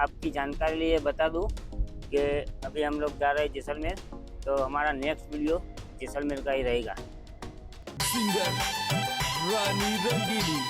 आपकी जानकारी लिए बता दूं कि अभी हम लोग जा रहे हैं जैसलमेर, तो हमारा नेक्स्ट वीडियो जैसलमेर का ही रहेगा। सिंगर रानी रंगीली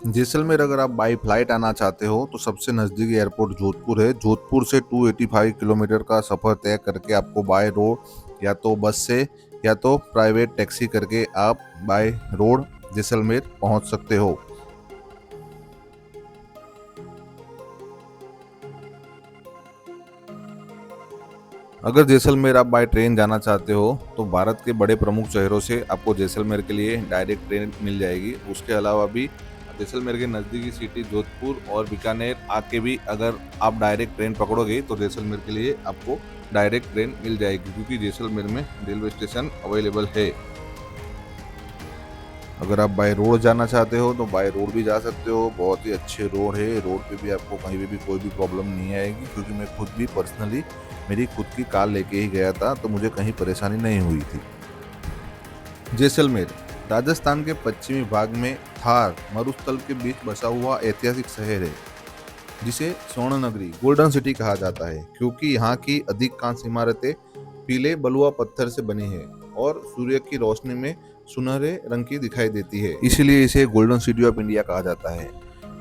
जैसलमेर अगर आप बाई फ्लाइट आना चाहते हो तो सबसे नज़दीकी एयरपोर्ट जोधपुर है। जोधपुर से 285 किलोमीटर का सफ़र तय करके आपको बाय रोड या तो बस से या तो प्राइवेट टैक्सी करके आप बाय रोड जैसलमेर पहुंच सकते हो। अगर जैसलमेर आप बाय ट्रेन जाना चाहते हो तो भारत के बड़े प्रमुख शहरों से आपको जैसलमेर के लिए डायरेक्ट ट्रेन मिल जाएगी। उसके अलावा भी जैसलमेर के नज़दीकी सिटी जोधपुर और बीकानेर आके भी अगर आप डायरेक्ट ट्रेन पकड़ोगे तो जैसलमेर के लिए आपको डायरेक्ट ट्रेन मिल जाएगी, क्योंकि जैसलमेर में रेलवे स्टेशन अवेलेबल है। अगर आप बाय रोड जाना चाहते हो तो बाय रोड भी जा सकते हो। बहुत ही अच्छे रोड है, रोड पे भी आपको कहीं पे भी कोई भी प्रॉब्लम नहीं आएगी, क्योंकि मैं खुद भी पर्सनली मेरी खुद की कार लेके ही गया था तो मुझे कहीं परेशानी नहीं हुई थी। जैसलमेर राजस्थान के पश्चिमी भाग में थार मरुस्थल के बीच बसा हुआ ऐतिहासिक शहर है, जिसे स्वर्ण नगरी गोल्डन सिटी कहा जाता है, क्योंकि यहाँ की अधिकांश इमारतें पीले बलुआ पत्थर से बनी है और सूर्य की रोशनी में सुनहरे रंग की दिखाई देती है, इसलिए इसे गोल्डन सिटी ऑफ इंडिया कहा जाता है।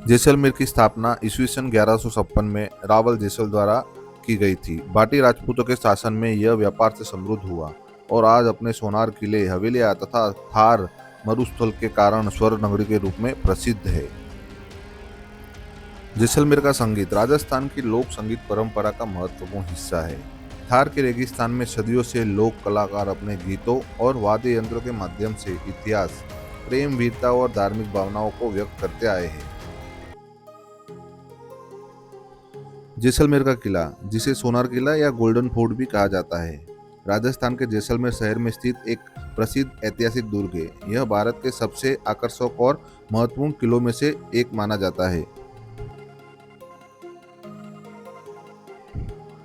जैसलमेर की स्थापना ईस्वी सन 1156 में रावल जैसल द्वारा की गई थी। बाटी राजपूतों के शासन में यह व्यापार से समृद्ध हुआ और आज अपने सोनार किले, हवेलियां तथा थार मरुस्थल के कारण स्वर्ण नगरी के रूप में प्रसिद्ध है। जैसलमेर का संगीत राजस्थान की लोक संगीत परंपरा का महत्वपूर्ण हिस्सा है। थार के रेगिस्तान में सदियों से लोक कलाकार अपने गीतों और वाद्य यंत्रों के माध्यम से इतिहास, प्रेम, वीरता और धार्मिक भावनाओं को व्यक्त करते आए हैं। जैसलमेर का किला, जिसे सोनार किला या गोल्डन फोर्ट भी कहा जाता है, राजस्थान के जैसलमेर शहर में स्थित एक प्रसिद्ध ऐतिहासिक दुर्ग है। यह भारत के सबसे आकर्षक और महत्वपूर्ण किलों में से एक माना जाता है।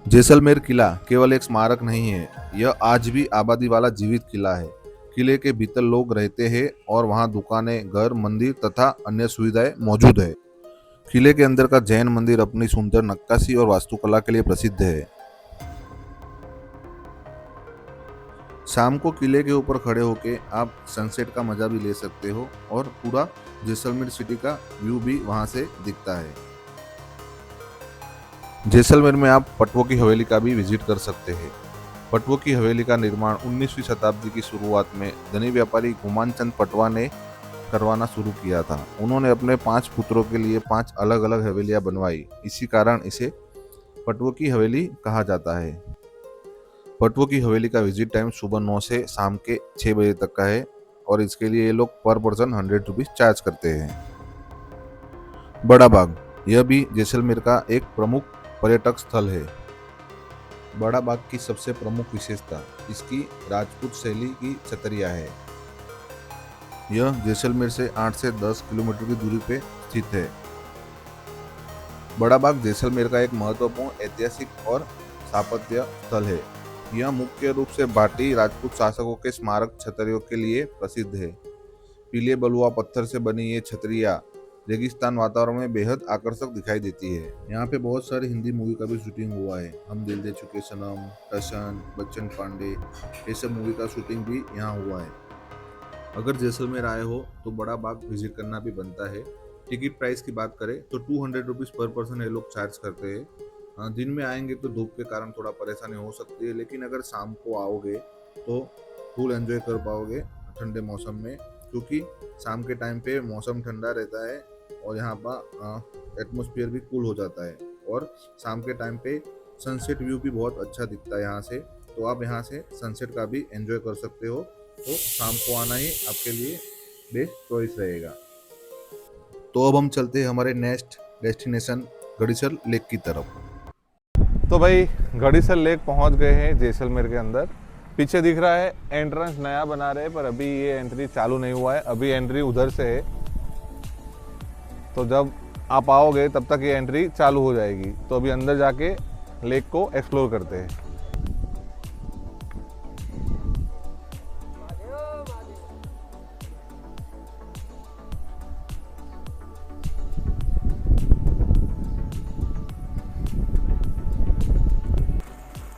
जैसलमेर किला केवल एक स्मारक नहीं है, यह आज भी आबादी वाला जीवित किला है। किले के भीतर लोग रहते हैं और वहां दुकानें, घर, मंदिर तथा अन्य सुविधाएं मौजूद है। किले के अंदर का जैन मंदिर अपनी सुंदर नक्काशी और वास्तुकला के लिए प्रसिद्ध है। शाम को किले के ऊपर खड़े होकर आप सनसेट का मजा भी ले सकते हो और पूरा जैसलमेर सिटी का व्यू भी वहां से दिखता है। जैसलमेर में आप पटवों की हवेली का भी विजिट कर सकते हैं। पटवों की हवेली का निर्माण 19वीं शताब्दी की शुरुआत में धनी व्यापारी गुमानचंद पटवा ने करवाना शुरू किया था। उन्होंने अपने 5 पुत्रों के लिए 5 अलग अलग हवेलियां बनवाई, इसी कारण इसे पटवों की हवेली कहा जाता है। पटवों की हवेली का विजिट टाइम सुबह 9 से शाम के 6 बजे तक का है और इसके लिए ये लोग पर पर्सन 100 रुपीज चार्ज करते हैं। बड़ा बाग, यह भी जैसलमेर का एक प्रमुख पर्यटक स्थल है। बड़ा बाग की सबसे प्रमुख विशेषता इसकी राजपूत शैली की छतरिया है। यह जैसलमेर से 8 से 10 किलोमीटर की दूरी पे स्थित है। बड़ा बाग जैसलमेर का एक महत्वपूर्ण ऐतिहासिक और स्थापत्य स्थल है। यह मुख्य रूप से बाटी राजपूत शासकों के स्मारक छतरियों के लिए प्रसिद्ध है। पीले बलुआ पत्थर से बनी ये छतरिया रेगिस्तान वातावरण में बेहद आकर्षक दिखाई देती है। यहाँ पे बहुत सारी हिंदी मूवी का भी शूटिंग हुआ है। हम दिल दे चुके सनम, टशन, बच्चन पांडे, ये सब मूवी का शूटिंग भी यहाँ हुआ है। अगर जैसलमेर आए हो तो बड़ा बाग विजिट करना भी बनता है। टिकट प्राइस की बात करें तो 200 रुपीज़ पर पर्सन ये लोग चार्ज करते हैं। दिन में आएंगे तो धूप के कारण थोड़ा परेशानी हो सकती है, लेकिन अगर शाम को आओगे तो फुल एंजॉय कर पाओगे ठंडे मौसम में, क्योंकि शाम के टाइम पे मौसम ठंडा रहता है और यहाँ पर एटमॉस्फेयर भी कूल हो जाता है, और शाम के टाइम पे सनसेट व्यू भी बहुत अच्छा दिखता है यहाँ से, तो आप यहाँ से सनसेट का भी एंजॉय कर सकते हो। तो शाम को आना ही आपके लिए बेस्ट चॉइस रहेगा। तो अब हम चलते हैं हमारे नेक्स्ट डेस्टिनेशन गड़ीसर लेक की तरफ। तो भाई गड़ीसर लेक पहुंच गए हैं जैसलमेर के अंदर। पीछे दिख रहा है एंट्रेंस नया बना रहे हैं, पर अभी ये एंट्री चालू नहीं हुआ है, अभी एंट्री उधर से है। तो जब आप आओगे तब तक ये एंट्री चालू हो जाएगी। तो अभी अंदर जाके लेक को एक्सप्लोर करते हैं।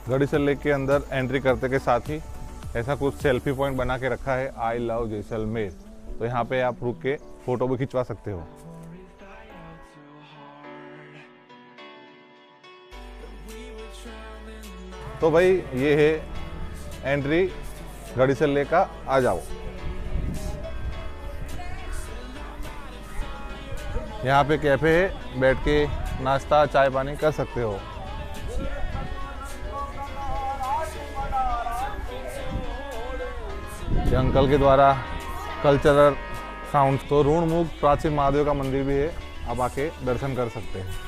गड़ीसर लेक के अंदर एंट्री करते के साथ ही ऐसा कुछ सेल्फी पॉइंट बना के रखा है, आई लव जैसलमेर। तो यहाँ पे आप रुक के फोटो भी खिंचवा सकते हो। तो भाई ये है एंट्री गड़ीसर लेक का, आ जाओ। यहाँ पे कैफे है, बैठ के नाश्ता चाय पानी कर सकते हो। ये अंकल के द्वारा कल्चरल साउंड। तो ऋणमुख प्राचीन महादेव का मंदिर भी है, आप आके दर्शन कर सकते हैं।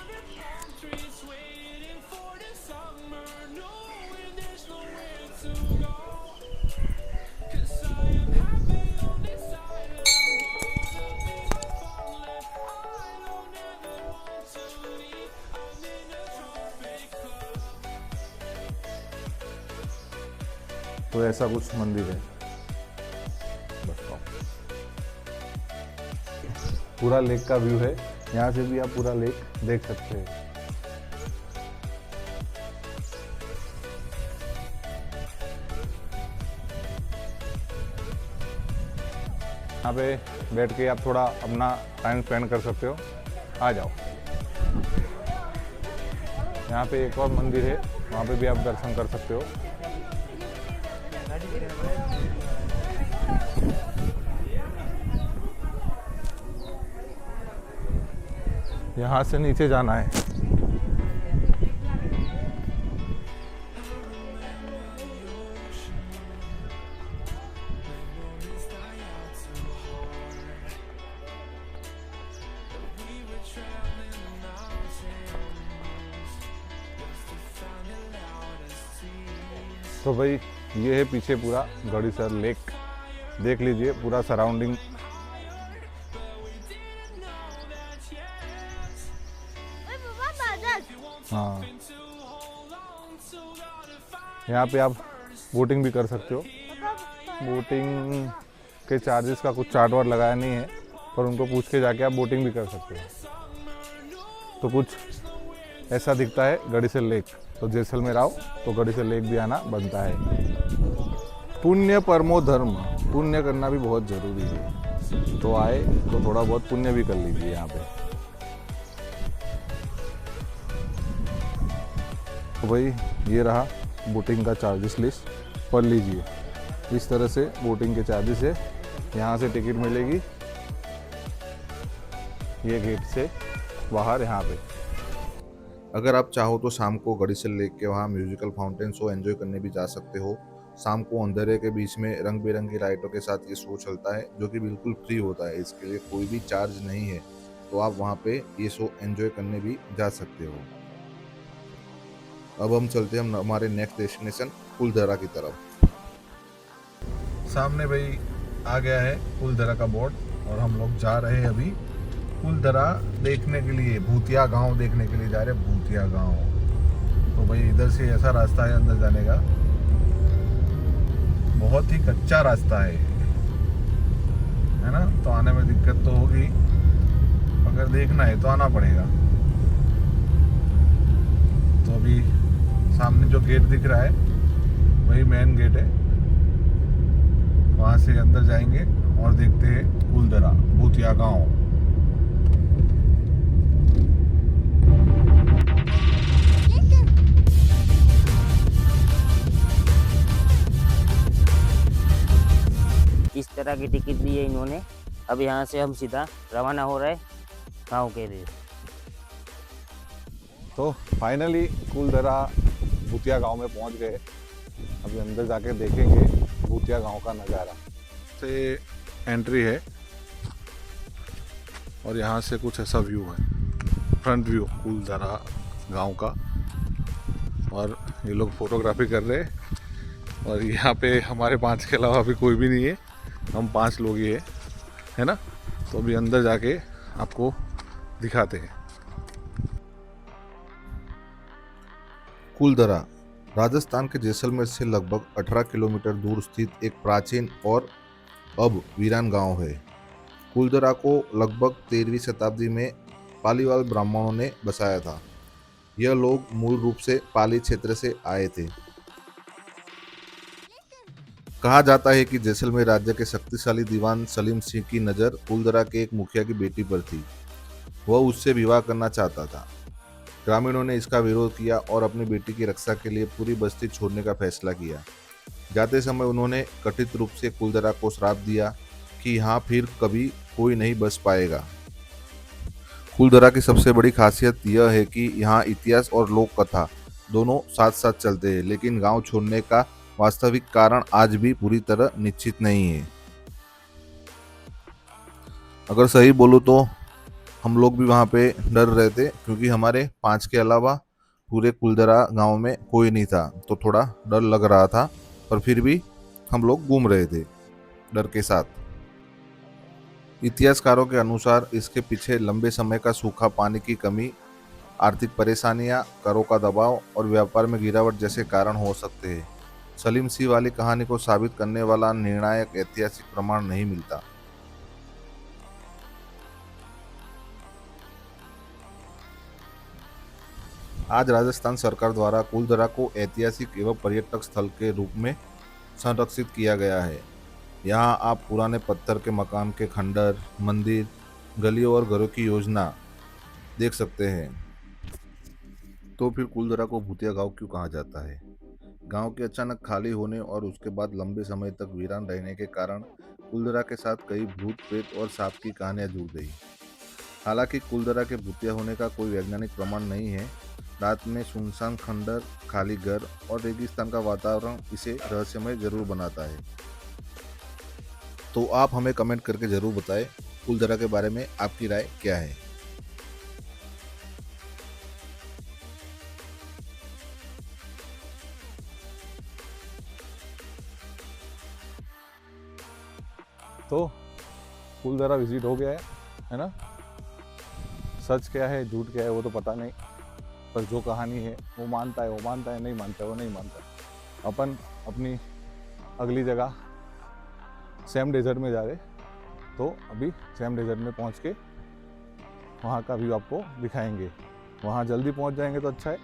तो ऐसा कुछ मंदिर है, पूरा लेक का व्यू है। यहाँ से भी आप पूरा लेक देख सकते हैं। यहाँ पे बैठ के आप थोड़ा अपना टाइम स्पेंड कर सकते हो, आ जाओ। यहाँ पे एक और मंदिर है, वहाँ पे भी आप दर्शन कर सकते हो। यहाँ से नीचे जाना है। तो भाई ये है पीछे पूरा गड़ीसर लेक, देख लीजिए पूरा सराउंडिंग। हाँ, यहाँ पे आप बोटिंग भी कर सकते हो। बोटिंग के चार्जेस का कुछ चार्ट वार्ट लगाया नहीं है, पर उनको पूछ के जाके आप बोटिंग भी कर सकते हो। तो कुछ ऐसा दिखता है गड़ीसर लेक। तो जैसलमेर आओ तो गड़ीसर लेक भी आना बनता है। पुण्य परमो धर्म, पुण्य करना भी बहुत ज़रूरी है। तो आए तो थोड़ा बहुत पुण्य भी कर लीजिए यहाँ पे। तो भाई ये रहा बोटिंग का चार्जेस लिस्ट, पढ़ लीजिए। इस तरह से बोटिंग के चार्जेस है। यहाँ से टिकट मिलेगी ये गेट से बाहर यहाँ पे। अगर आप चाहो तो शाम को गड़ीसर लेक के वहाँ म्यूजिकल फाउंटेन शो एंजॉय करने भी जा सकते हो। शाम को अंधेरे के बीच में रंग बिरंगी लाइटों के साथ ये शो चलता है, जो कि बिल्कुल फ्री होता है, इसके लिए कोई भी चार्ज नहीं है। तो आप वहाँ पे ये शो एंजॉय करने भी जा सकते हो। अब हम चलते हैं हमारे नेक्स्ट डेस्टिनेशन फूलधरा की तरफ। सामने भाई आ गया है फूलधरा का बोर्ड, और हम लोग जा रहे हैं अभी फूलधरा देखने के लिए, भूतिया गांव देखने के लिए जा रहे हैं, भूतिया गांव। तो भाई इधर से ऐसा रास्ता है अंदर जाने का, बहुत ही कच्चा रास्ता है ना। तो आने में दिक्कत तो होगी, अगर देखना है तो आना पड़ेगा। तो अभी सामने जो गेट दिख रहा है वही मेन गेट है, वहाँ से अंदर जाएंगे और देखते हैं फूलधरा भूतिया गांव। तरह की टिकट ली है इन्होंने। अब यहाँ से हम सीधा रवाना हो रहे गाँव के लिए। तो फाइनली कुलधरा भूतिया गांव में पहुंच गए। अभी अंदर जाके देखेंगे भूतिया गांव का नज़ारा। से एंट्री है और यहाँ से कुछ ऐसा व्यू है, फ्रंट व्यू कुलधरा गांव का। और ये लोग फोटोग्राफी कर रहे हैं और यहाँ पे हमारे 5 के अलावा अभी कोई भी नहीं है, हम 5 लोग ही है ना। तो अभी अंदर जाके आपको दिखाते हैं। कुलधरा राजस्थान के जैसलमेर से लगभग 18 किलोमीटर दूर स्थित एक प्राचीन और अब वीरान गांव है। कुलधरा को लगभग 13वीं शताब्दी में पालीवाल ब्राह्मणों ने बसाया था। यह लोग मूल रूप से पाली क्षेत्र से आए थे। कहा जाता है कि जैसलमेर राज्य के शक्तिशाली दीवान सलीम सिंह की नज़र कुलधरा के एक मुखिया की बेटी पर थी। वह उससे विवाह करना चाहता था। ग्रामीणों ने इसका विरोध किया और अपनी बेटी की रक्षा के लिए पूरी बस्ती छोड़ने का फैसला किया। जाते समय उन्होंने कथित रूप से कुलधरा को श्राप दिया कि यहाँ फिर कभी कोई नहीं बस पाएगा। कुलधरा की सबसे बड़ी खासियत यह है कि यहाँ इतिहास और लोक कथा दोनों साथ साथ चलते हैं, लेकिन गांव छोड़ने का वास्तविक कारण आज भी पूरी तरह निश्चित नहीं है। अगर सही बोलूं तो हम लोग भी वहाँ पे डर रहे थे, क्योंकि हमारे 5 के अलावा पूरे कुलधरा गांव में कोई नहीं था, तो थोड़ा डर लग रहा था। पर फिर भी हम लोग घूम रहे थे डर के साथ। इतिहासकारों के अनुसार इसके पीछे लंबे समय का सूखा पानी की कमी, आर्थिक परेशानियां, करों का दबाव और व्यापार में गिरावट जैसे कारण हो सकते हैं। सलीम सिंह वाली कहानी को साबित करने वाला निर्णायक ऐतिहासिक प्रमाण नहीं मिलता। आज राजस्थान सरकार द्वारा कुलधरा को ऐतिहासिक एवं पर्यटक स्थल के रूप में संरक्षित किया गया है। यहाँ आप पुराने पत्थर के मकान के खंडर, मंदिर, गलियों और घरों की योजना देख सकते हैं। तो फिर कुलधरा को भूतिया गांव क्यों कहा जाता है? गांव के अचानक खाली होने और उसके बाद लंबे समय तक वीरान रहने के कारण कुलधरा के साथ कई भूत, प्रेत और सांप की कहानियां जुड़ गई। हालांकि कुलधरा के भूतिया होने का कोई वैज्ञानिक प्रमाण नहीं है। रात में सुनसान खंडर, खाली घर और रेगिस्तान का वातावरण इसे रहस्यमय जरूर बनाता है। तो आप हमें कमेंट करके जरूर बताएं कुलधरा के बारे में आपकी राय क्या है। तो कुलधरा विजिट हो गया है ना। सच क्या है झूठ क्या है वो तो पता नहीं, पर जो कहानी है वो मानता है, नहीं मानता है वो नहीं मानता है। अपन अपनी अगली जगह सैम डेजर्ट में जा रहे, तो अभी सैम डेजर्ट में पहुंच के वहाँ का व्यू आपको दिखाएंगे। वहाँ जल्दी पहुँच जाएंगे तो अच्छा है,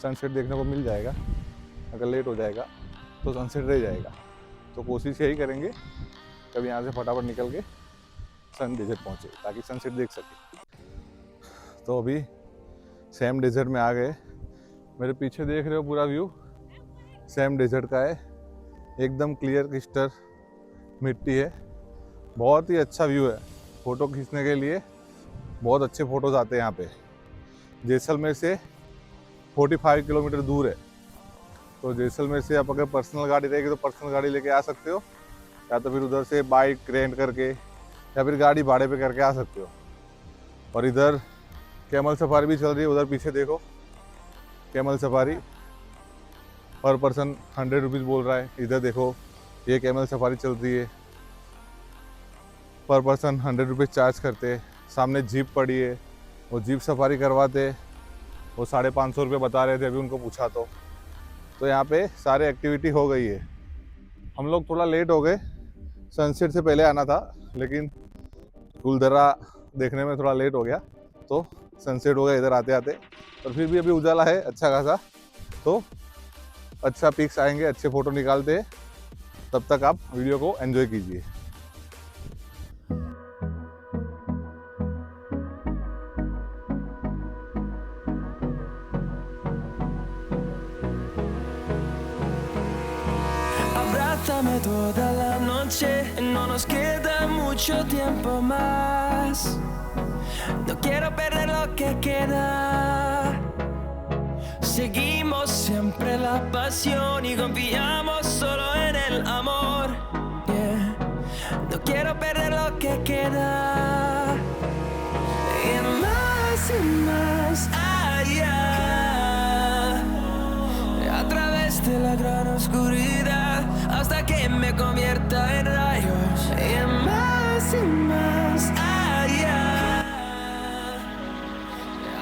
सनसेट देखने को मिल जाएगा। अगर लेट हो जाएगा तो सनसेट रह जाएगा। तो कोशिश यही करेंगे कभी यहाँ से फटाफट निकल के सैम डेजर्ट पहुँचे ताकि सनसेट देख सके। तो अभी सैम डेजर्ट में आ गए। मेरे पीछे देख रहे हो पूरा व्यू सैम डेजर्ट का है। एकदम क्लियर क्रिस्टल मिट्टी है, बहुत ही अच्छा व्यू है। फ़ोटो खींचने के लिए बहुत अच्छे फ़ोटोज़ आते हैं यहाँ पे। जैसलमेर से 45 किलोमीटर दूर है। तो जैसलमेर से आप अगर पर्सनल गाड़ी रहेगी तो पर्सनल गाड़ी लेके आ सकते हो, या तो फिर उधर से बाइक रेंट करके या फिर गाड़ी भाड़े पे करके आ सकते हो। और इधर कैमल सफारी भी चल रही है, उधर पीछे देखो कैमल सफारी पर पर्सन 100 रुपीज़ बोल रहा है। इधर देखो ये कैमल सफारी चल रही है, पर पर्सन 100 रुपीज़ चार्ज करते। सामने जीप पड़ी है, वो जीप सफारी करवाते, वो 550 रुपये बता रहे थे अभी उनको पूछा तो यहाँ पे सारे एक्टिविटी हो गई है। हम लोग थोड़ा लेट हो गए, सनसेट से पहले आना था, लेकिन कुलधरा देखने में थोड़ा लेट हो गया तो सनसेट हो गया इधर आते आते। पर फिर भी अभी उजाला है अच्छा खासा, तो अच्छा पिक्स आएंगे, अच्छे फ़ोटो निकालते हैं। तब तक आप वीडियो को एंजॉय कीजिए। Abrázame toda la noche, no nos nos queda mucho tiempo más. No quiero perder lo que queda. Seguimos siempre la pasión y confiamos solo en el amor. Yeah. No quiero perder lo que queda. Y más allá, a través de la gran oscuridad, hasta que me convierta en rayos. Y más allá,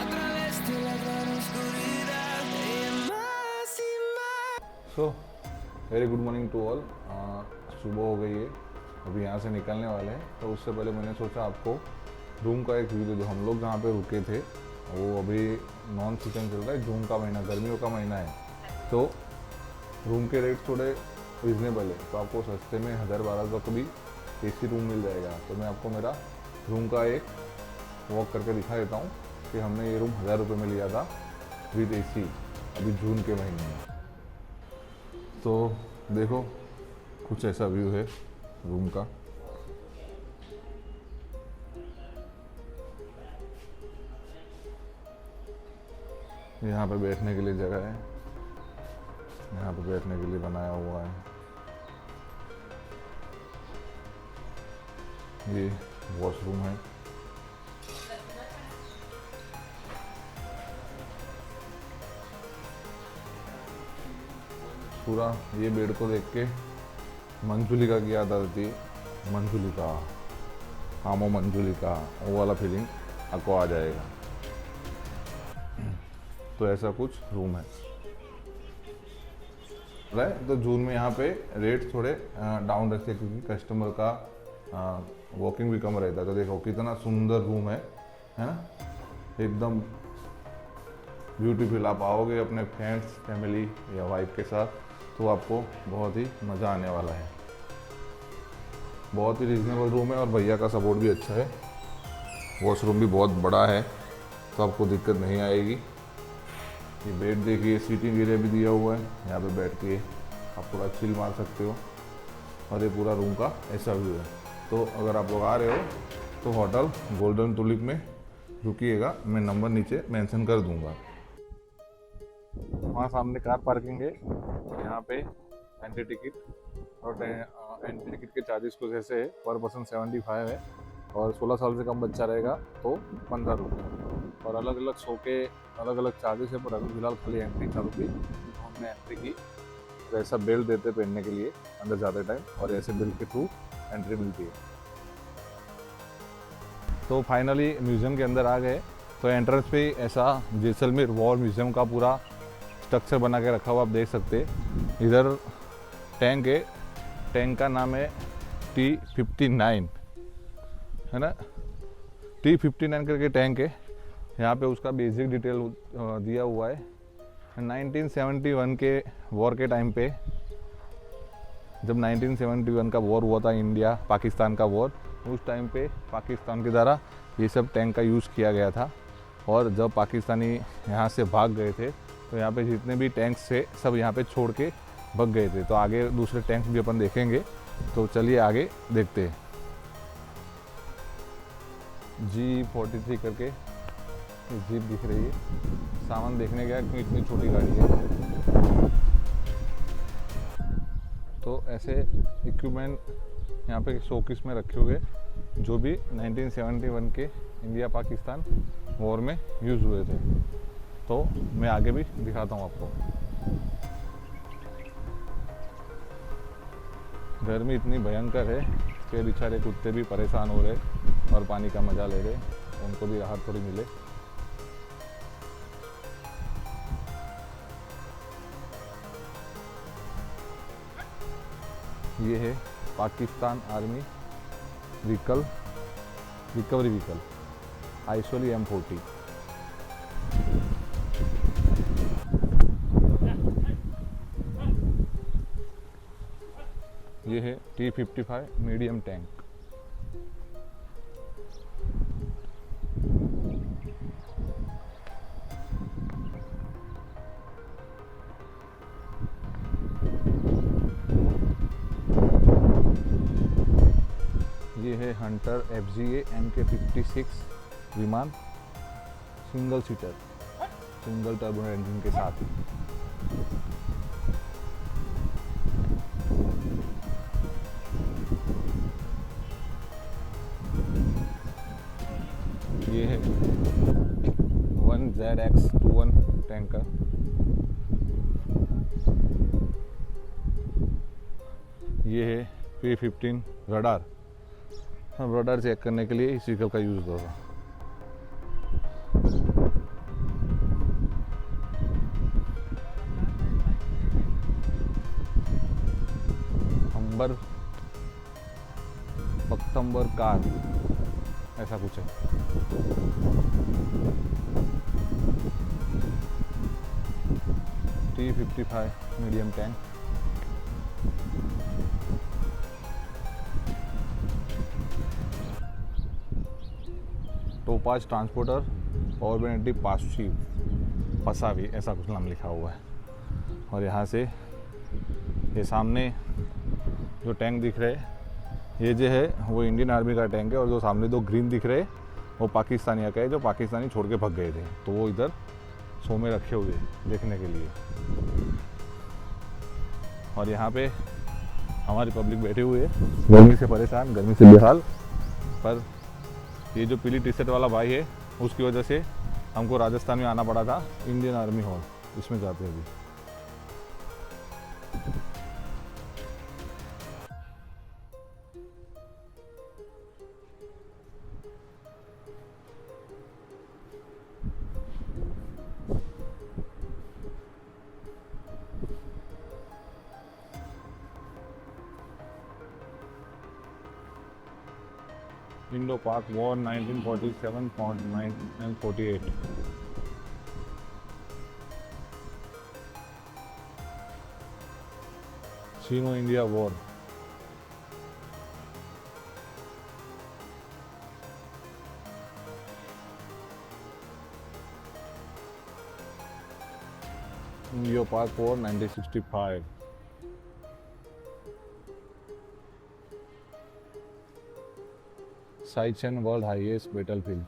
a través de la gran oscuridad. Y más. So very good morning to all. सुबह हो गई है, अभी यहाँ से निकलने वाले हैं। तो उससे पहले मैंने सोचा आपको रूम का एक व्यू दे दो। हम लोग जहाँ पे रुके थे वो अभी नॉन सीजन चल रहा है, जून का महीना, गर्मियों का महीना है। तो रूम के रेट थोड़े रिजनेबल है, तो आपको सस्ते में 1000-1200 का भी एसी रूम मिल जाएगा। तो मैं आपको मेरा रूम का एक वॉक करके दिखा देता हूँ कि हमने ये रूम 1000 रुपये में लिया था विद एसी, अभी जून के महीने में। तो देखो कुछ ऐसा व्यू है रूम का। यहाँ पे बैठने के लिए जगह है, यहाँ पे बैठने के लिए बनाया हुआ है। ये वॉशरूम है। पूरा ये बेड को देख के मंजुलिका की याद आती है। मंजुलिका, आमो मंजुलिका, वो वाला फीलिंग आपको आ जाएगा। तो ऐसा कुछ रूम है। तो जून में यहाँ पे रेट थोड़े डाउन रखते हैं क्योंकि कस्टमर का वॉकिंग भी कम रहता है। तो देखो कितना सुंदर रूम है ना, एकदम ब्यूटीफुल। आप आओगे अपने फ्रेंड्स, फैमिली या वाइफ के साथ तो आपको बहुत ही मज़ा आने वाला है। बहुत ही रिजनेबल रूम है और भैया का सपोर्ट भी अच्छा है। वॉशरूम भी बहुत बड़ा है तो आपको दिक्कत नहीं आएगी। ये बेड देखिए, सीटिंग एरिया भी दिया हुआ है, यहाँ पे बैठ के आप थोड़ा चिल मार सकते हो। और ये पूरा रूम का ऐसा व्यू है। तो अगर आप लोग आ रहे हो तो होटल गोल्डन टुलिप में रुकिएगा, मैं नंबर नीचे मेंशन कर दूंगा। वहाँ सामने कार पार्किंग है, यहाँ पे एंट्री टिकट और एंट्री टिकट के चार्जेस कुछ ऐसे है, पर पर्सन 75 है और 16 साल से कम बच्चा रहेगा तो 15 रुपये। और अलग अलग शो के अलग अलग चार्जेस है, पर अभी फिलहाल खाली एंट्री चालू थी, हमने एंट्री की। तो ऐसा बेल्ट देते पहनने के लिए अंदर जाते टाइम, और ऐसे बेल्ट के थ्रू एंट्री मिलती है। तो फाइनली म्यूज़ियम के अंदर आ गए। तो एंट्रेंस पे ऐसा जैसलमेर वॉर म्यूज़ियम का पूरा स्ट्रक्चर बना के रखा हुआ आप देख सकते हैं। इधर टैंक है, टैंक का नाम है T-59 है ना, T-59 करके टैंक है। यहाँ पे उसका बेसिक डिटेल दिया हुआ है। 1971 के वॉर के टाइम पे, जब 1971 का वॉर हुआ था, इंडिया पाकिस्तान का वॉर, उस टाइम पे पाकिस्तान के द्वारा ये सब टैंक का यूज़ किया गया था। और जब पाकिस्तानी यहाँ से भाग गए थे तो यहाँ पे जितने भी टैंक्स थे सब यहाँ पे छोड़ के भाग गए थे। तो आगे दूसरे टैंक भी अपन देखेंगे, तो चलिए आगे देखते हैं। G43 करके जीप दिख रही है, सामान देखने गया क्योंकि इतनी छोटी गाड़ी है। तो ऐसे इक्विपमेंट यहाँ पे शोकेस में रखे हुए जो भी 1971 के इंडिया पाकिस्तान वॉर में यूज़ हुए थे। तो मैं आगे भी दिखाता हूँ आपको। गर्मी इतनी भयंकर है कि बेचारे कुत्ते भी परेशान हो रहे और पानी का मज़ा ले रहे, उनको भी राहत थोड़ी मिले। ये है पाकिस्तान आर्मी रिकवरी व्हीकल आइसोली M40। ये है T-55 medium tank. Hunter FGA MK56 विमान, single seater, single turbo engine के साथ। ये है 1ZX21 टैंकर। ये है P15 रडार। हम रडार चेक करने के लिए इस व्हीकल का यूज़ होगा। पक्तंबर कार ऐसा कुछ है। T55 medium tank. Topaz transporter ऑर्बिनिटी पसावी ऐसा कुछ नाम लिखा हुआ है। और यहाँ से ये सामने जो टैंक दिख रहे हैं, ये जो है वो इंडियन आर्मी का टैंक है, और जो सामने दो ग्रीन दिख रहे वो पाकिस्तानियों का है, जो पाकिस्तानी छोड़ के भाग गए थे, तो वो इधर शो में रखे हुए देखने के लिए। और यहाँ पे हमारी पब्लिक बैठी हुई है, गर्मी से परेशान, गर्मी से बेहाल। पर ये जो पीली टी शर्ट वाला भाई है, उसकी वजह से हमको राजस्थान में आना पड़ा था, इंडियन आर्मी हॉल, इसमें जाते हैं अभी। Indo-Pak War 1947, 1948। Sino-India War। Indo-Pak War 1965। Siachen world highest battlefield.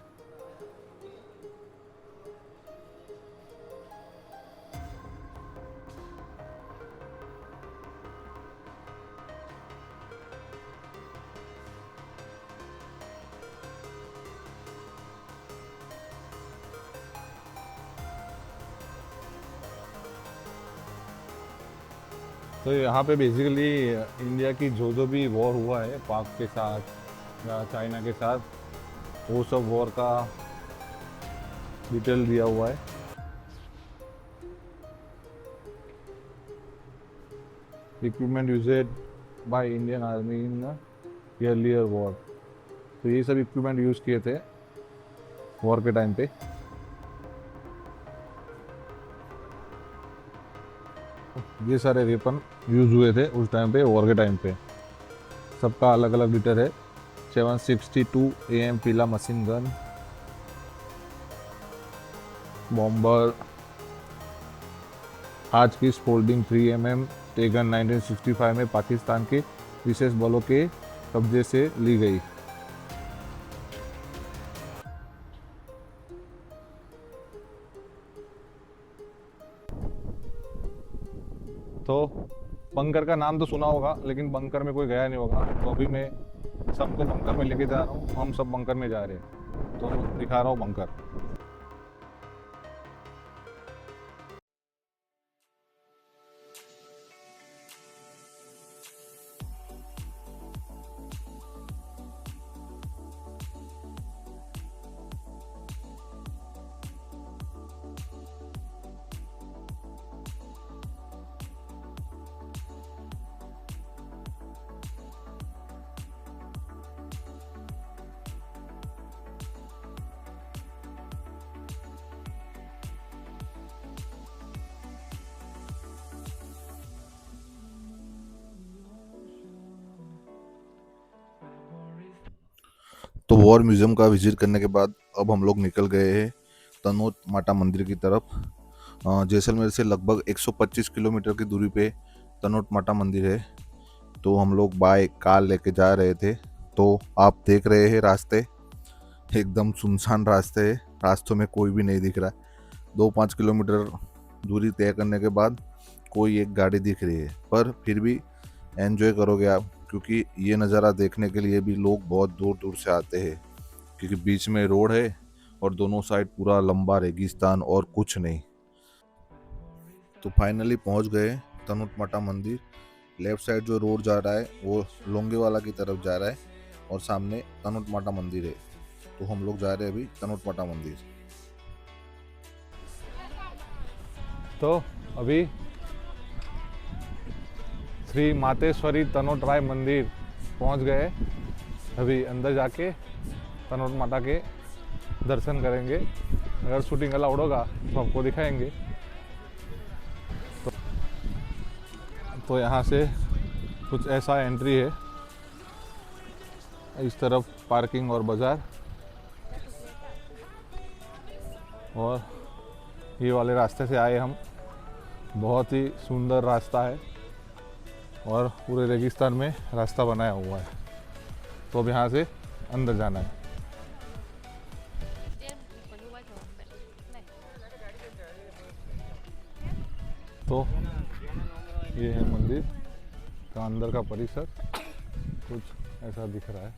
तो यहाँ पे बेसिकली इंडिया की जो भी वॉर हुआ है पाक के साथ या चाइना के साथ, वो सब वॉर का डिटेल दिया हुआ है। Equipment UZ by Indian army in earlier war. तो ये सब इक्विपमेंट यूज़ किए थे वॉर के टाइम पे। ये सारे वेपन यूज़ हुए थे उस टाइम पे, वॉर के टाइम पे। सबका अलग अलग डिटेल है। 762 AM पीला मशीन गन, बॉम्बर, आज की स्पोल्डिंग 3 mm टेगन 1965 में पाकिस्तान के विशेष बलों के कब्जे से ली गई। तो बंकर का नाम तो सुना होगा, लेकिन बंकर में कोई गया नहीं होगा, तो अभी मैं सबको बंकर में लेके जा रहा हूँ। हम सब बंकर में जा रहे हैं, तो दिखा रहा हूँ बंकर। तो वॉर म्यूज़ियम का विजिट करने के बाद अब हम लोग निकल गए हैं तनोट माता मंदिर की तरफ। जैसलमेर से लगभग 125 किलोमीटर की दूरी पे तनोट माता मंदिर है। तो हम लोग बाय कार लेके जा रहे थे तो आप देख रहे हैं रास्ते एकदम सुनसान रास्ते हैं, रास्तों में कोई भी नहीं दिख रहा है। 2-5 किलोमीटर दूरी तय करने के बाद कोई एक गाड़ी दिख रही है, पर फिर भी एंजॉय करोगे आप, क्योंकि ये नज़ारा देखने के लिए भी लोग बहुत दूर दूर से आते हैं, क्योंकि बीच में रोड है और दोनों साइड पूरा लंबा रेगिस्तान और कुछ नहीं। तो फाइनली पहुंच गए तनुट माता मंदिर। लेफ्ट साइड जो रोड जा रहा है वो लोंगेवाला की तरफ जा रहा है और सामने तनुट माता मंदिर है। तो हम लोग जा रहे हैं अभी तनुट माता मंदिर। तो अभी श्री मातेश्वरी तनोट राय मंदिर पहुंच गए। अभी अंदर जाके तनोट माता के दर्शन करेंगे। अगर शूटिंग अलाउड होगा तो आपको दिखाएंगे। तो यहाँ से कुछ ऐसा एंट्री है, इस तरफ पार्किंग और बाज़ार, और ये वाले रास्ते से आए हम। बहुत ही सुंदर रास्ता है और पूरे रेगिस्तान में रास्ता बनाया हुआ है। तो अब यहाँ से अंदर जाना है। तो ये है मंदिर का अंदर का परिसर, कुछ ऐसा दिख रहा है।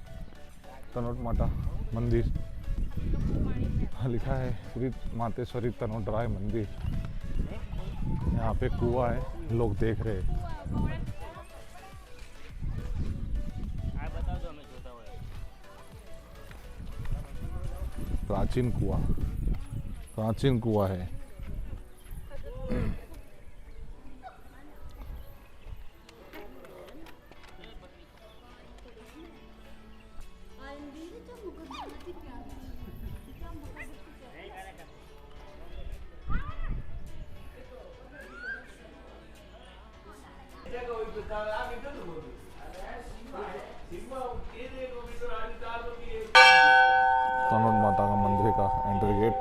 तनोट माता मंदिर लिखा है, श्री मातेश्वरी तनोट राय मंदिर। यहाँ पे कुआं है, लोग देख रहे हैं। प्राचीन कुआं है। तनोट माता का मंदिर का एंट्री गेट,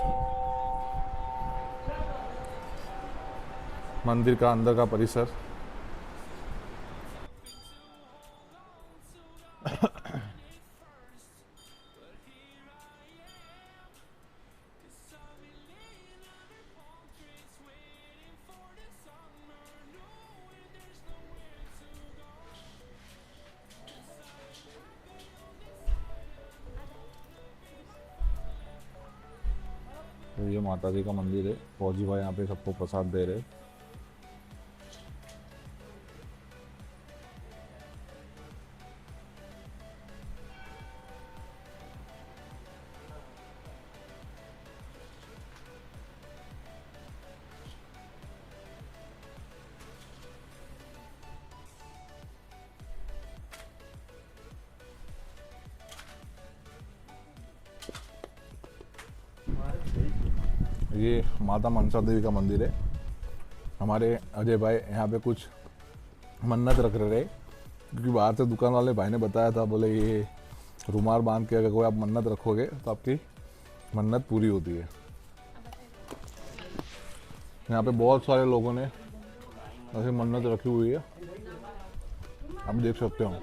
मंदिर का अंदर का परिसर। तो ये माता जी का मंदिर है। फौजी भाई यहाँ पे सबको प्रसाद दे रहे। ये माता मनसा देवी का मंदिर है। हमारे अजय भाई यहाँ पे कुछ मन्नत रख रहे, क्योंकि बाहर से दुकान वाले भाई ने बताया था, बोले ये रुमाल बांध के अगर कोई आप मन्नत रखोगे तो आपकी मन्नत पूरी होती है। यहाँ पे बहुत सारे लोगों ने ऐसे मन्नत रखी हुई है, आप देख सकते हो।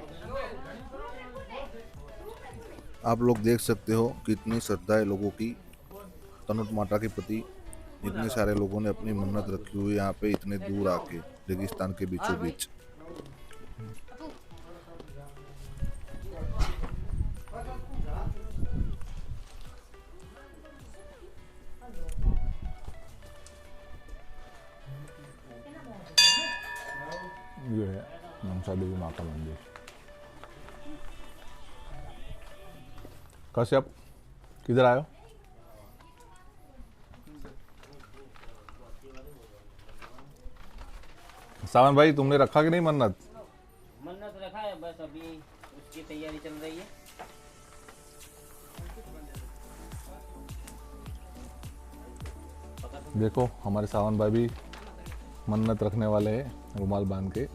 आप लोग देख सकते हो कितनी श्रद्धा है लोगों की तनुट माता के प्रति। इतने सारे लोगों ने अपनी मन्नत रखी हुई है यहाँ पे, इतने दूर आके रेगिस्तान के बीचों बीच। ये है मनसा देवी माता मंदिर। कश्यप किधर आयो? सावन भाई तुमने रखा कि नहीं मन्नत? मन्नत रखा है, बस अभी उसकी तैयारी चल रही है। देखो हमारे सावन भाई भी मन्नत रखने वाले हैं, रुमाल बांध के।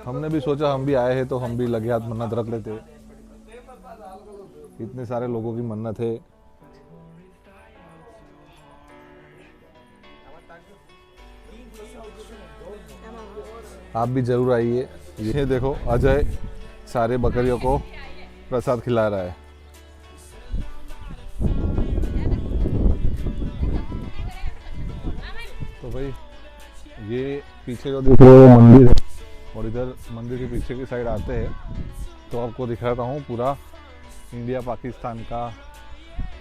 हमने भी सोचा हम भी आए हैं तो हम भी लगे हाथ मन्नत रख लेते। इतने सारे लोगों की मन्नत है। आप भी जरूर आइए। ये देखो अजय सारे बकरियों को प्रसाद खिला रहा है। तो भाई ये पीछे जो दिख रहा है वो मंदिर है, और इधर मंदिर के पीछे की साइड आते हैं तो आपको दिखाता हूँ पूरा इंडिया पाकिस्तान का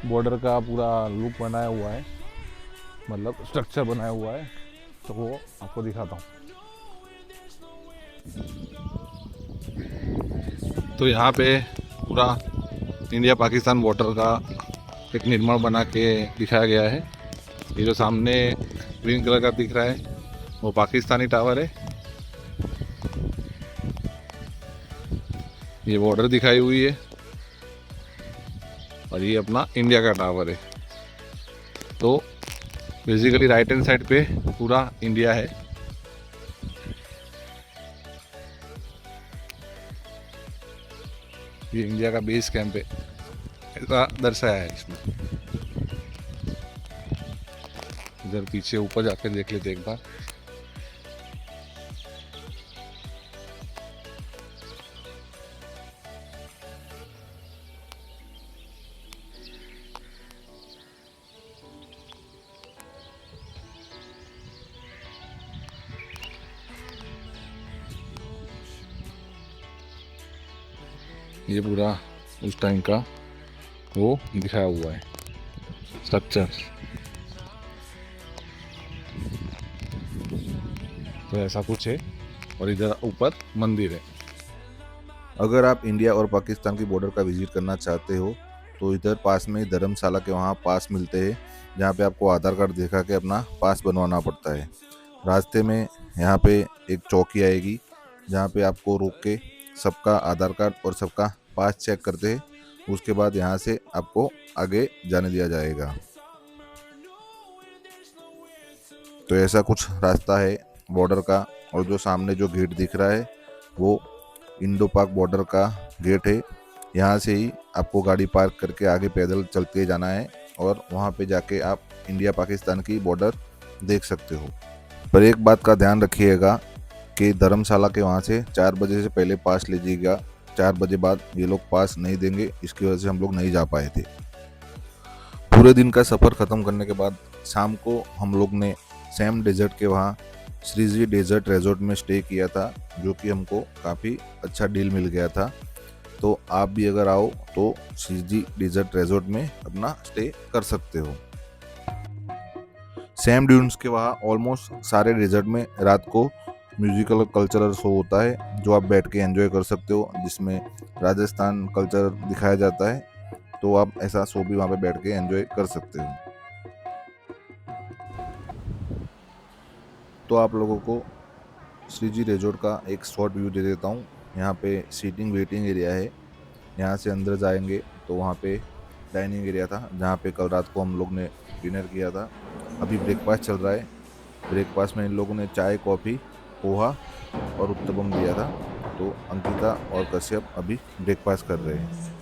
बॉर्डर का पूरा लुक बनाया हुआ है, मतलब स्ट्रक्चर बनाया हुआ है, तो वो आपको दिखाता हूँ। तो यहाँ पे पूरा इंडिया पाकिस्तान बॉर्डर का एक निर्माण बना के दिखाया गया है। ये जो सामने ग्रीन कलर का दिख रहा है वो पाकिस्तानी टावर है। ये बॉर्डर दिखाई हुई है और ये अपना इंडिया का टावर है। तो बेसिकली राइट हैंड साइड पे पूरा इंडिया है। ये इंडिया का बेस कैंप है, ऐसा दर्शाया है इसमें। इधर पीछे ऊपर जाकर देख लेते एक बार। ये पूरा उस टाइम का वो दिखाया हुआ है स्ट्रक्चर। तो ऐसा कुछ है और इधर ऊपर मंदिर है। अगर आप इंडिया और पाकिस्तान की बॉर्डर का विजिट करना चाहते हो तो इधर पास में धर्मशाला के वहाँ पास मिलते हैं, जहाँ पे आपको आधार कार्ड दिखा के अपना पास बनवाना पड़ता है। रास्ते में यहाँ पे एक चौकी आएगी जहाँ पे आपको रोक के सबका आधार कार्ड और सबका पास चेक करते हैं। उसके बाद यहाँ से आपको आगे जाने दिया जाएगा। तो ऐसा कुछ रास्ता है बॉर्डर का, और जो सामने जो गेट दिख रहा है वो इंडो पाक बॉर्डर का गेट है। यहाँ से ही आपको गाड़ी पार्क करके आगे पैदल चलते जाना है और वहाँ पे जाके आप इंडिया पाकिस्तान की बॉर्डर देख सकते हो। पर एक बात का ध्यान रखिएगा कि धर्मशाला के वहाँ से 4 बजे से पहले पास लीजिएगा। 4 बजे बाद ये लोग पास नहीं देंगे, इसकी वजह से हम लोग नहीं जा पाए थे। पूरे दिन का सफ़र ख़त्म करने के बाद शाम को हम लोग ने सैम डेजर्ट के वहाँ श्रीजी डेजर्ट रिजॉर्ट में स्टे किया था, जो कि हमको काफ़ी अच्छा डील मिल गया था। तो आप भी अगर आओ तो श्रीजी डेजर्ट रिजॉर्ट में अपना स्टे कर सकते हो। सैम ड्यून्स के वहाँ ऑलमोस्ट सारे डेजर्ट में रात को म्यूजिकल कल्चरल शो होता है, जो आप बैठ के एंजॉय कर सकते हो, जिसमें राजस्थान कल्चर दिखाया जाता है। तो आप ऐसा शो भी वहाँ पे बैठ के एंजॉय कर सकते हो। तो आप लोगों को श्रीजी रिजॉर्ट का एक शॉर्ट व्यू दे देता हूँ। यहाँ पे सीटिंग वेटिंग एरिया है। यहाँ से अंदर जाएंगे तो वहाँ पे डाइनिंग एरिया था, जहाँ पे कल रात को हम लोग ने डिनर किया था। अभी ब्रेकफास्ट चल रहा है। ब्रेकफास्ट में इन लोगों ने चाय, कॉफ़ी, पोहा और उत्तपम दिया था। तो अंकिता और कश्यप अभी ब्रेकफास्ट कर रहे हैं।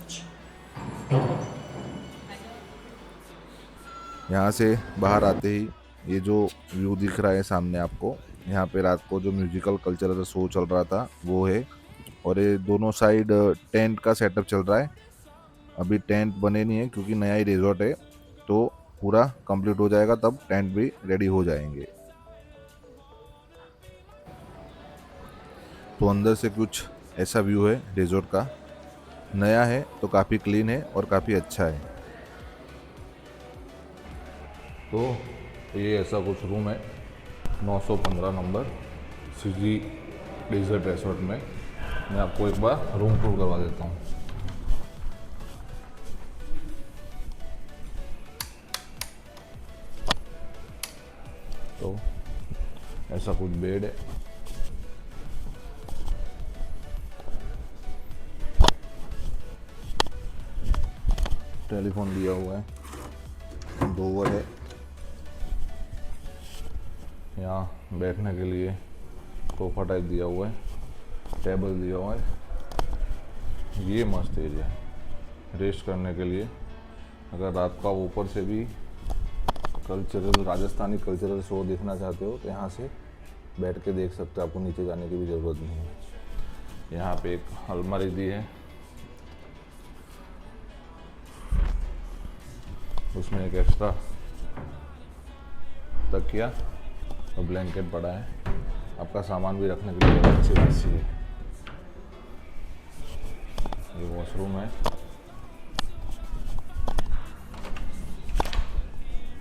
यहाँ से बाहर आते ही ये जो व्यू दिख रहा है सामने आपको, यहाँ पे रात को जो म्यूजिकल कल्चरल शो चल रहा था वो है। और ये दोनों साइड टेंट का सेटअप चल रहा है। अभी टेंट बने नहीं है क्योंकि नया ही रिजॉर्ट है, तो पूरा कंप्लीट हो जाएगा तब टेंट भी रेडी हो जाएंगे। तो अंदर से कुछ ऐसा व्यू है रिजॉर्ट का। नया है तो काफ़ी क्लीन है और काफ़ी अच्छा है। तो ये ऐसा कुछ रूम है 915 नंबर श्रीजी डेजर्ट रिजॉर्ट में। मैं आपको एक बार रूम टूर करवा देता हूँ। तो ऐसा कुछ बेड है। टेलीफोन दिया हुआ है, डोवर है। यहाँ बैठने के लिए सोफा टाइप दिया हुआ है। टेबल दिया हुआ है। ये मस्त एरिया है रेस्ट करने के लिए। अगर रात को आप ऊपर से भी कल्चरल राजस्थानी कल्चरल शो देखना चाहते हो तो यहाँ से बैठ के देख सकते हो, आपको नीचे जाने की भी ज़रूरत नहीं है। यहाँ पे एक अलमारी दी है, उसमें एक एक्स्ट्रा तकिया और ब्लैंकेट पड़ा है। आपका सामान भी रखने के लिए अच्छी खासी है। ये वॉशरूम है।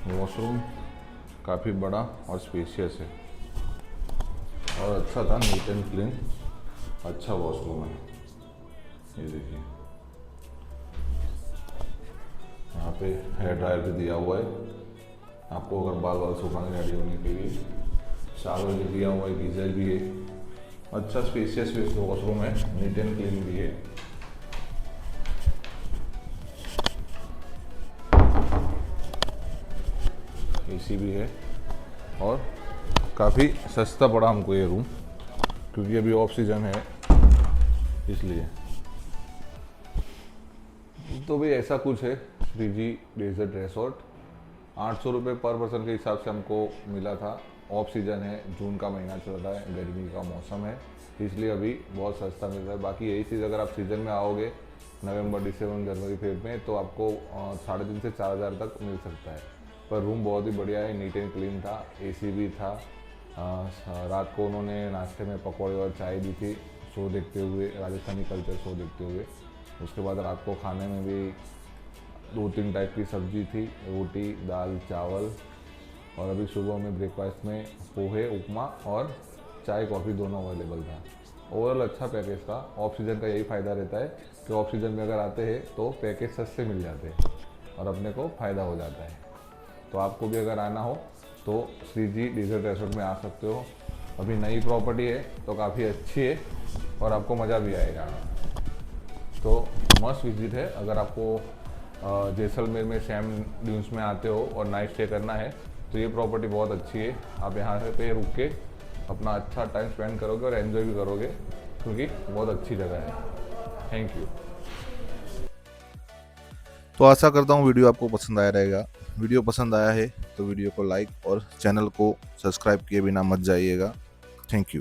वॉशरूम काफ़ी बड़ा और स्पेशियस है और अच्छा था, नीट एंड क्लीन, अच्छा वॉशरूम है। ये देखिए यहाँ पे हेयर ड्रायर भी दिया हुआ है आपको अगर बाल सुखाने रेडी होने के लिए। शावर भी दिया हुआ है, गीजर भी है। अच्छा स्पेशियस वॉशरूम है, नीट एंड क्लीन भी है। एसी भी है और काफ़ी सस्ता पड़ा हमको ये रूम, क्योंकि अभी ऑफ सीजन है इसलिए। तो भाई ऐसा कुछ है श्रीजी डेजर्ट रिसोर्ट। 800 रुपये पर पर्सन के हिसाब से हमको मिला था। ऑफ सीजन है, जून का महीना चल रहा है, गर्मी का मौसम है, इसलिए अभी बहुत सस्ता मिल रहा है। बाकी यही चीज़ अगर आप सीज़न में आओगे नवंबर, दिसंबर, जनवरी, फेब में तो आपको 3,500 से 4,000 तक मिल सकता है। पर रूम बहुत ही बढ़िया है, नीट एंड क्लीन था, एसी भी था। रात को उन्होंने नाश्ते में पकौड़े और चाय दी थी शो देखते हुए, राजस्थानी कल्चर शो देखते हुए। उसके बाद रात को खाने में भी 2-3 टाइप की सब्जी थी, रोटी, दाल, चावल, और अभी सुबह में ब्रेकफास्ट में पोहे, उपमा और चाय कॉफ़ी दोनों अवेलेबल था। ओवरऑल अच्छा पैकेज था। ऑफ सीज़न का यही फ़ायदा रहता है कि ऑफ सीज़न में अगर आते हैं तो पैकेज सस्ते मिल जाते हैं और अपने को फ़ायदा हो जाता है। तो आपको भी अगर आना हो तो श्रीजी डेजर्ट रिसोर्ट में आ सकते हो। अभी नई प्रॉपर्टी है तो काफ़ी अच्छी है और आपको मज़ा भी आएगा। तो मस्ट विजिट है। अगर आपको जैसलमेर में सैम ड्यून्स में आते हो और नाइट स्टे करना है तो ये प्रॉपर्टी बहुत अच्छी है। आप यहाँ पे रुक के अपना अच्छा टाइम स्पेंड करोगे और एंजॉय भी करोगे, क्योंकि बहुत अच्छी जगह है। Thank you. तो आशा करता हूँ वीडियो आपको पसंद आया रहेगा। वीडियो पसंद आया है तो वीडियो को लाइक और चैनल को सब्सक्राइब किए बिना मत जाइएगा। Thank you.